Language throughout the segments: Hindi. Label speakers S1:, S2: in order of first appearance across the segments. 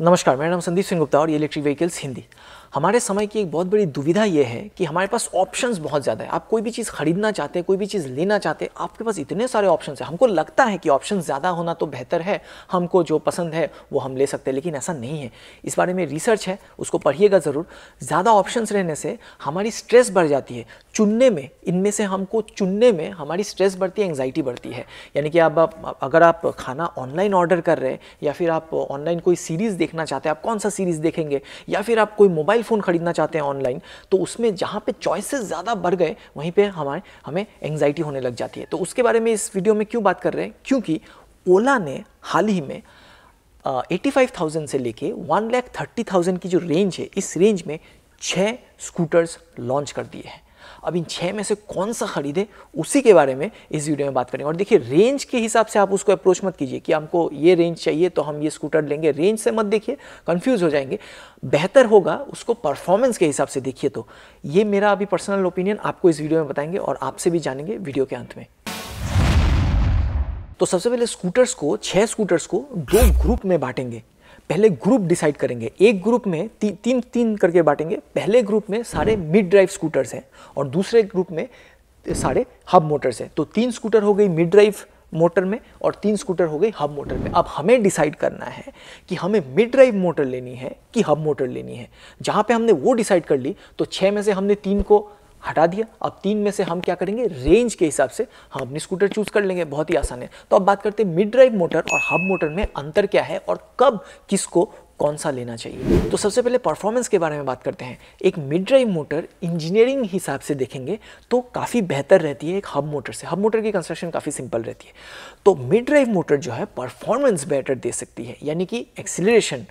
S1: नमस्कार, मेरा नाम संदीप सिंह गुप्ता और ये इलेक्ट्रिक व्हीकल्स हिंदी। हमारे समय की एक बहुत बड़ी दुविधा ये है कि हमारे पास ऑप्शंस बहुत ज़्यादा है। आप कोई भी चीज़ खरीदना चाहते हैं, कोई भी चीज़ लेना चाहते हैं, आपके पास इतने सारे ऑप्शंस हैं। हमको लगता है कि ऑप्शंस ज़्यादा होना तो बेहतर है, हमको जो पसंद है वो हम ले सकते हैं, लेकिन ऐसा नहीं है। इस बारे में रिसर्च है, उसको पढ़िएगा ज़रूर। ज़्यादा ऑप्शंस रहने से हमारी स्ट्रेस बढ़ जाती है चुनने में। इनमें से हमको चुनने में हमारी स्ट्रेस बढ़ती है, एंग्जाइटी बढ़ती है। यानी कि अगर आप खाना ऑनलाइन ऑर्डर कर रहे हैं या फिर आप ऑनलाइन कोई सीरीज़ देखना चाहते हैं, आप कौन सा सीरीज़ देखेंगे, या फिर आप कोई मोबाइल फ़ोन खरीदना चाहते हैं ऑनलाइन, तो उसमें जहाँ पे चॉइसेस ज़्यादा बढ़ गए वहीं पे हमें एंग्जाइटी होने लग जाती है। तो उसके बारे में इस वीडियो में क्यों बात कर रहे हैं, क्योंकि ओला ने हाल ही में 85,000 से लेके 1,30,000 की जो रेंज है, इस रेंज में 6 स्कूटर्स लॉन्च कर दिए हैं। अब इन 6 में से कौन सा खरीदे, उसी के बारे में इस वीडियो में बात करेंगे। और देखिए, रेंज के हिसाब से आप उसको अप्रोच मत कीजिए कि हमको ये रेंज चाहिए तो हम ये स्कूटर लेंगे। रेंज से मत देखिए, कंफ्यूज हो जाएंगे। बेहतर होगा उसको परफॉर्मेंस के हिसाब से देखिए। तो ये मेरा अभी पर्सनल ओपिनियन आपको इस वीडियो में बताएंगे और आपसे भी जानेंगे वीडियो के अंत में। तो सबसे पहले 6 स्कूटर्स को 2 ग्रुप में बांटेंगे। पहले ग्रुप डिसाइड करेंगे, एक ग्रुप में तीन करके बांटेंगे। पहले ग्रुप में सारे मिड ड्राइव स्कूटर्स हैं और दूसरे ग्रुप में सारे हब मोटर्स हैं। तो 3 स्कूटर हो गई मिड ड्राइव मोटर में और 3 स्कूटर हो गई हब मोटर में। अब हमें डिसाइड करना है कि हमें मिड ड्राइव मोटर लेनी है कि हब मोटर लेनी है। जहाँ पे हमने वो डिसाइड कर ली, तो 6 में से हमने 3 को हटा दिया। अब 3 में से हम क्या करेंगे, रेंज के हिसाब से हम अपनी स्कूटर चूज कर लेंगे। बहुत ही आसान है। तो अब बात करते हैं मिड ड्राइव मोटर और हब मोटर में अंतर क्या है और कब किसको कौन सा लेना चाहिए। तो सबसे पहले परफॉर्मेंस के बारे में बात करते हैं। एक मिड ड्राइव मोटर इंजीनियरिंग हिसाब से देखेंगे तो काफ़ी बेहतर रहती है एक हब मोटर से। हब मोटर की कंस्ट्रक्शन काफ़ी सिंपल रहती है। तो मिड ड्राइव मोटर जो है परफॉर्मेंस बेटर दे सकती है, यानी कि एक्सीलरेशन,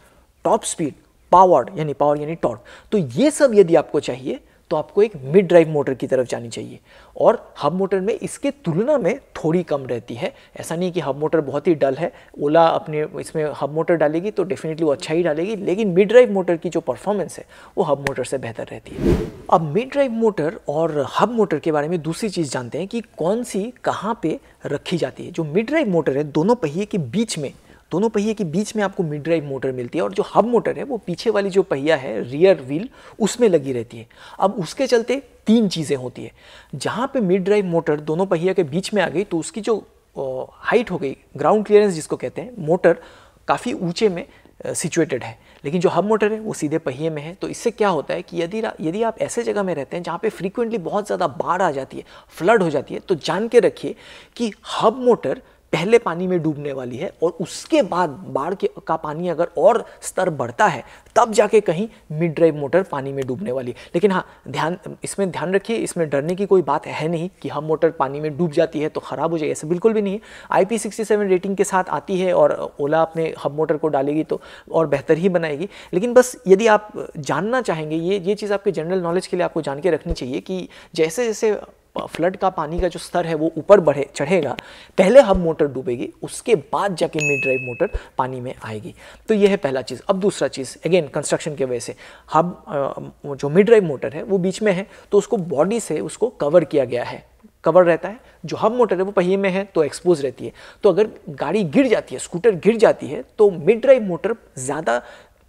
S1: टॉप स्पीड, पावर यानी टॉर्क। तो ये सब यदि आपको चाहिए तो आपको एक मिड ड्राइव मोटर की तरफ जानी चाहिए। और हब मोटर में इसके तुलना में थोड़ी कम रहती है। ऐसा नहीं कि हब मोटर बहुत ही डल है, ओला अपने इसमें हब मोटर डालेगी तो डेफिनेटली वो अच्छा ही डालेगी, लेकिन मिड ड्राइव मोटर की जो परफॉर्मेंस है वो हब मोटर से बेहतर रहती है। अब मिड ड्राइव मोटर और हब मोटर के बारे में दूसरी चीज़ जानते हैं कि कौन सी कहाँ पे रखी जाती है। जो मिड ड्राइव मोटर है, दोनों पहिए के बीच में आपको मिड ड्राइव मोटर मिलती है, और जो हब मोटर है वो पीछे वाली जो पहिया है, रियर व्हील, उसमें लगी रहती है। अब उसके चलते 3 चीज़ें होती है। जहाँ पे मिड ड्राइव मोटर दोनों पहिया के बीच में आ गई तो उसकी जो हाइट हो गई, ग्राउंड क्लियरेंस जिसको कहते हैं, मोटर काफ़ी ऊंचे में सिचुएटेड है। लेकिन जो हब मोटर है वो सीधे पहिए में है। तो इससे क्या होता है कि यदि आप ऐसे जगह में रहते हैं जहाँ पे फ्रीक्वेंटली बहुत ज़्यादा बाढ़ आ जाती है, फ्लड हो जाती है, तो जान के रखिए कि हब मोटर पहले पानी में डूबने वाली है और उसके बाद बाढ़ का पानी अगर और स्तर बढ़ता है तब जाके कहीं मिड ड्राइव मोटर पानी में डूबने वाली है। लेकिन हाँ, इसमें ध्यान रखिए, इसमें डरने की कोई बात है नहीं कि हब मोटर पानी में डूब जाती है तो ख़राब हो जाएगी, ऐसा बिल्कुल भी नहीं है। IP67 रेटिंग के साथ आती है और ओला अपने हब मोटर को डालेगी तो और बेहतर ही बनाएगी। लेकिन बस यदि आप जानना चाहेंगे, ये चीज़ आपके जनरल नॉलेज के लिए आपको जान के रखनी चाहिए कि जैसे जैसे फ्लड का पानी का जो स्तर है वो ऊपर चढ़ेगा, पहले हब मोटर डूबेगी, उसके बाद जाके मिड ड्राइव मोटर पानी में आएगी। तो ये है पहला चीज़। अब दूसरा चीज़, अगेन कंस्ट्रक्शन की वजह से जो मिड ड्राइव मोटर है वो बीच में है तो उसको बॉडी से उसको कवर किया गया है, कवर रहता है। जो हब मोटर है वो पहिए में है तो एक्सपोज रहती है। तो अगर गाड़ी गिर जाती है, स्कूटर गिर जाती है, तो मिड ड्राइव मोटर ज़्यादा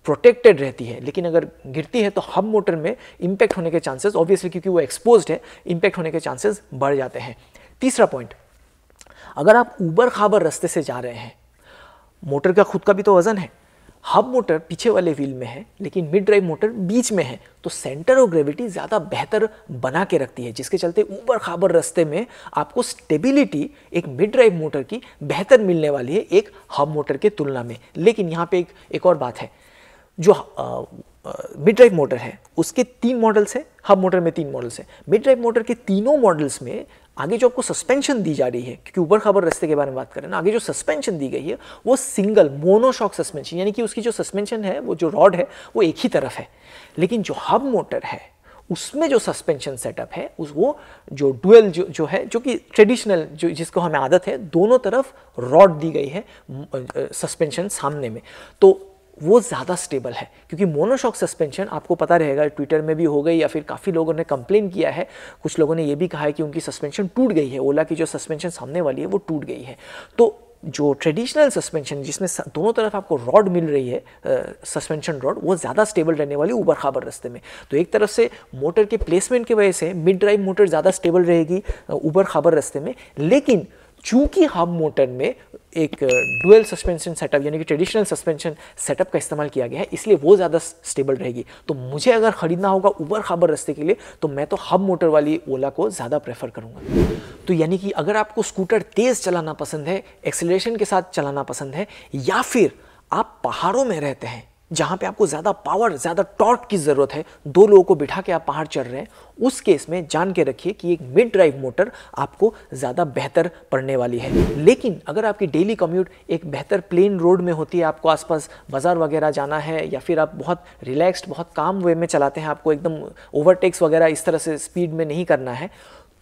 S1: प्रोटेक्टेड रहती है। लेकिन अगर गिरती है तो हब मोटर में इंपैक्ट होने के चांसेस, ऑब्वियसली क्योंकि वो एक्सपोज्ड है, इंपैक्ट होने के चांसेस बढ़ जाते हैं। तीसरा पॉइंट, अगर आप ऊबर खाबर रास्ते से जा रहे हैं, मोटर का खुद का भी तो वजन है। हब मोटर पीछे वाले व्हील में है लेकिन मिड ड्राइव मोटर बीच में है, तो सेंटर ऑफ ग्रेविटी ज़्यादा बेहतर बना के रखती है, जिसके चलते ऊबर खाबर रास्ते में आपको स्टेबिलिटी एक मिड ड्राइव मोटर की बेहतर मिलने वाली है एक हब मोटर के तुलना में। लेकिन यहाँ पे एक और बात है, जो मिड ड्राइव मोटर है उसके 3 मॉडल्स हैं, हब मोटर में 3 मॉडल्स हैं। मिड ड्राइव मोटर के तीनों मॉडल्स में आगे जो आपको सस्पेंशन दी जा रही है, क्योंकि ऊबर खाबर रास्ते के बारे में बात करें ना, आगे जो सस्पेंशन दी गई है वो सिंगल मोनोशॉक सस्पेंशन, यानी कि उसकी जो सस्पेंशन है, वो जो रॉड है वो एक ही तरफ है। लेकिन जो हब मोटर है उसमें जो सस्पेंशन सेटअप है वो जो डुअल जो है, जो कि ट्रेडिशनल जिसको हमें आदत है, दोनों तरफ रॉड दी गई है सस्पेंशन सामने में, तो वो ज़्यादा स्टेबल है। क्योंकि मोनोशॉक सस्पेंशन आपको पता रहेगा, ट्विटर में भी हो गई या फिर काफ़ी लोगों ने कंप्लेन किया है, कुछ लोगों ने ये भी कहा है कि उनकी सस्पेंशन टूट गई है, ओला की जो सस्पेंशन सामने वाली है वो टूट गई है। तो जो ट्रेडिशनल सस्पेंशन जिसमें दोनों तरफ आपको रॉड मिल रही है, सस्पेंशन रॉड, वो ज़्यादा स्टेबल रहने वाली ऊबड़ खाबड़ रास्ते में। तो एक तरफ से मोटर के प्लेसमेंट की वजह से मिड ड्राइव मोटर ज़्यादा स्टेबल रहेगी ऊबड़ खाबड़ रास्ते में, लेकिन चूंकि हब मोटर में एक डुअल सस्पेंशन सेटअप यानी कि ट्रेडिशनल सस्पेंशन सेटअप का इस्तेमाल किया गया है, इसलिए वो ज़्यादा स्टेबल रहेगी। तो मुझे अगर ख़रीदना होगा ऊबड़ खाबड़ रास्ते के लिए तो मैं तो हब मोटर वाली ओला को ज़्यादा प्रेफर करूँगा। तो यानी कि अगर आपको स्कूटर तेज़ चलाना पसंद है, एक्सेलरेशन के साथ चलाना पसंद है, या फिर आप पहाड़ों में रहते हैं जहाँ पे आपको ज़्यादा पावर, ज़्यादा टॉर्क की ज़रूरत है, 2 लोगों को बिठा के आप पहाड़ चढ़ रहे हैं, उस केस में जान के रखिए कि एक मिड ड्राइव मोटर आपको ज़्यादा बेहतर पड़ने वाली है। लेकिन अगर आपकी डेली कम्यूट एक बेहतर प्लेन रोड में होती है, आपको आसपास बाज़ार वगैरह जाना है, या फिर आप बहुत रिलैक्स्ड, बहुत काम वे में चलाते हैं, आपको एकदम ओवरटेक्स वगैरह इस तरह से स्पीड में नहीं करना है,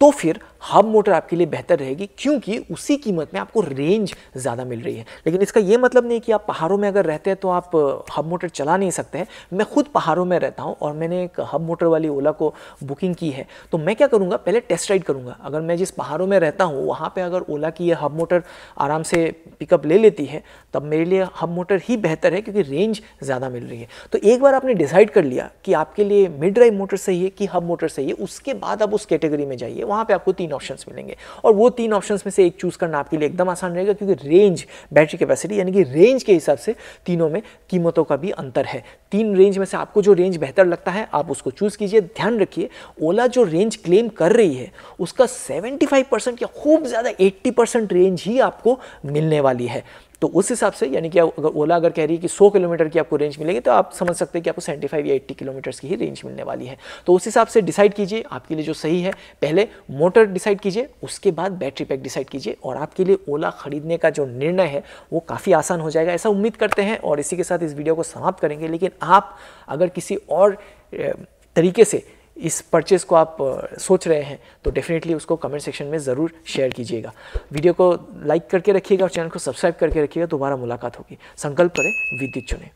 S1: तो फिर हब मोटर आपके लिए बेहतर रहेगी, क्योंकि उसी कीमत में आपको रेंज ज़्यादा मिल रही है। लेकिन इसका ये मतलब नहीं कि आप पहाड़ों में अगर रहते हैं तो आप हब मोटर चला नहीं सकते हैं। मैं खुद पहाड़ों में रहता हूं और मैंने एक हब मोटर वाली ओला को बुकिंग की है, तो मैं क्या करूँगा, पहले टेस्ट राइड करूँगा। अगर मैं जिस पहाड़ों में रहता हूँ वहाँ पर अगर ओला की ये हब मोटर आराम से पिकअप ले लेती है, तब मेरे लिए हब मोटर ही बेहतर है, क्योंकि रेंज ज़्यादा मिल रही है। तो एक बार आपने डिसाइड कर लिया कि आपके लिए मिड ड्राइव मोटर सही है कि हब मोटर सही है, उसके बाद आप उस कैटेगरी में जाइए, वहाँ पे आपको 3 ऑप्शंस मिलेंगे, और वो 3 ऑप्शंस में से एक चूज करना आपके लिए एकदम आसान रहेगा, क्योंकि रेंज, बैटरी कैपेसिटी यानी कि रेंज के हिसाब से तीनों में कीमतों का भी अंतर है। 3 रेंज में से आपको जो रेंज बेहतर लगता है आप उसको चूज कीजिए। ध्यान रखिए, ओला जो रेंज क्लेम कर रही है उसका 75% या खूब ज़्यादा 80% रेंज ही आपको मिलने वाली है। तो उस हिसाब से यानी कि अगर ओला अगर कह रही है कि 100 किलोमीटर की आपको रेंज मिलेगी, तो आप समझ सकते हैं कि आपको 75 या 80 किलोमीटर्स की ही रेंज मिलने वाली है। तो उस हिसाब से डिसाइड कीजिए आपके लिए जो सही है। पहले मोटर डिसाइड कीजिए, उसके बाद बैटरी पैक डिसाइड कीजिए, और आपके लिए ओला खरीदने का जो निर्णय है वो काफ़ी आसान हो जाएगा, ऐसा उम्मीद करते हैं। और इसी के साथ इस वीडियो को समाप्त करेंगे। लेकिन आप अगर किसी और तरीके से इस परचेज़ को आप सोच रहे हैं तो डेफिनेटली उसको कमेंट सेक्शन में ज़रूर शेयर कीजिएगा। वीडियो को लाइक करके रखिएगा और चैनल को सब्सक्राइब करके रखिएगा। दोबारा मुलाकात होगी। संकल्प करें, विद्युत चुनें।